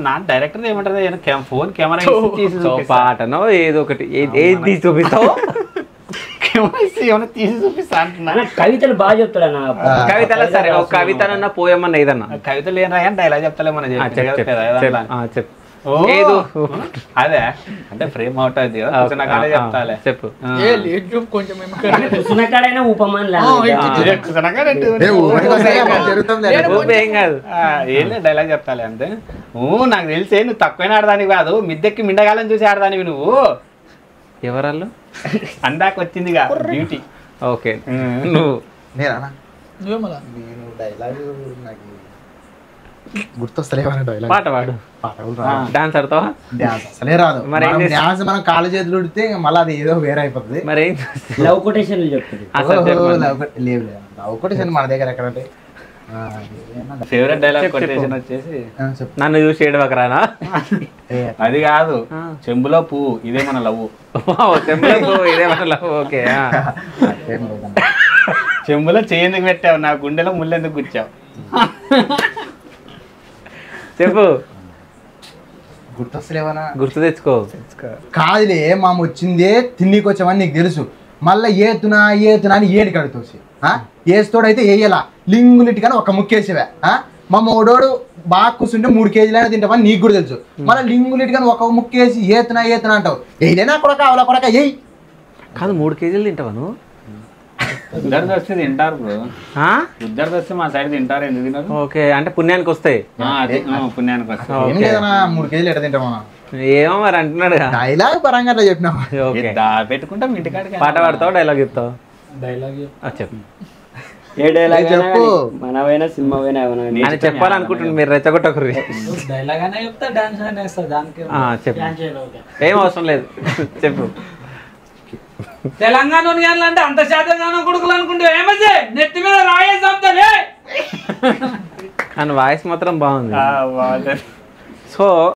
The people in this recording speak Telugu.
నా డైరెక్టర్ ఏమంటారు ఫోన్ కెమెరా పాటనో ఏదో ఒకటి ఏది తీసి చూపిస్తావు ఏమైనా తీసి చూపిస్తా అంటున్నా. కవితలు బాగా చెప్తాడు కవితలో సరే ఒక కవితనన్నా పోయమన్నా ఏదన్నా కవితలు ఏనా డైలాగ్ చెప్తలే మన చెప్పు అదే అంటే ఫ్రేమ్ అవుట్ అది చెప్తాలే చెప్పు కృష్ణకాడైనా ఉపమాన్ ఏం కాదు ఏం డైలాగ్ చెప్తాలే అంతే. నాకు తెలిసే నువ్వు తక్కువైనా ఆడదానివి కాదు, మిద్దెక్కి మిండగాలని చూసి ఆడదానివి నువ్వు. ఎవరాళ్ళు అందాక వచ్చిందిగా బ్యూటీ. ఓకే నువ్వు పాట పాడు డాన్స్ ఆడతావా? అసలే రాదు. డాన్స్ మనం కాళ్ళ చేతులు ఉడితే మళ్ళీ అది ఏదో వేరే అయిపోతుంది. మరి లవ్ కొటేషన్ చెప్తుంది. లేవు లవ్ కొటేషన్ మన దగ్గర ఎక్కడంటే ఫేవరెట్ డైలాగ్ కొటేషన్ వచ్చేసి నన్ను చూసి ఏడవకరానా? అది కాదు, చెంబులో పువ్వు ఇదే మన లవ్. చెంబులో పువ్వు ఇదే మన లవ్. ఓకే చెంబులో చేయందుకు పెట్టావు, నా గుండెలో ముళ్ళెందుకు గుచ్చావు. చెప్పు గుర్తొస్తలేవనా? గుర్తు తెచ్చుకో. కాదులే మామ వచ్చిందే తిండికి వచ్చామని నీకు తెలుసు, మళ్ళీ ఏతునా అని ఏడికి అడుగుతావు. వేస్తోడైతే వేయలా లింగులిటి కానీ ఒక ముక్కేసేవా. మా మూడోడు బాగా కూర్చుంటే 3 కేజీలైనా తింటామని నీకు కూడా తెలుసు, మళ్ళీ లింగులిటి కానీ ఒక ముక్కేసి ఏతునా అంటావు. వేయలేనా కొడక అవలా కొడక ఏయ్ కాదు 3 కేజీలు తింటావా నువ్వు? ఉద్దరిది వస్తే తింటారు బ్రో, ఉద్దరిది వస్తే మా సైడ్ తింటారు. ఎందుకు తింటారు? ఓకే అంటే పుణ్యానికి వస్తాయి. పుణ్యానికి వస్తాయి. ఏం లేదన్నా 3 కేజీలు ఎట్లా తింటామా? ఏమో మరి అంటున్నాడు. డైలాగ్ పరంగా అట్లా చెప్పినా పెట్టుకుంటాం ఇంటికాడికి. పాట పాడతావు డైలాగ్ చెప్తావు? చెప్పు. ఏ డైలాగ్ చెప్పు, మనవైనా సినిమా అని చెప్పాలనుకుంటున్నాను, మీరు రెచ్చగొట్టకుర్రి. చెప్పు, ఏం అవసరం లేదు చెప్పు. తెలంగాణ అంటే అంత శాతంగా కొడుకులు అనుకుంటే ఏమదే నెత్తి మీద రాయేసే కానీ వాయిస్ మాత్రం బాగుంది. సో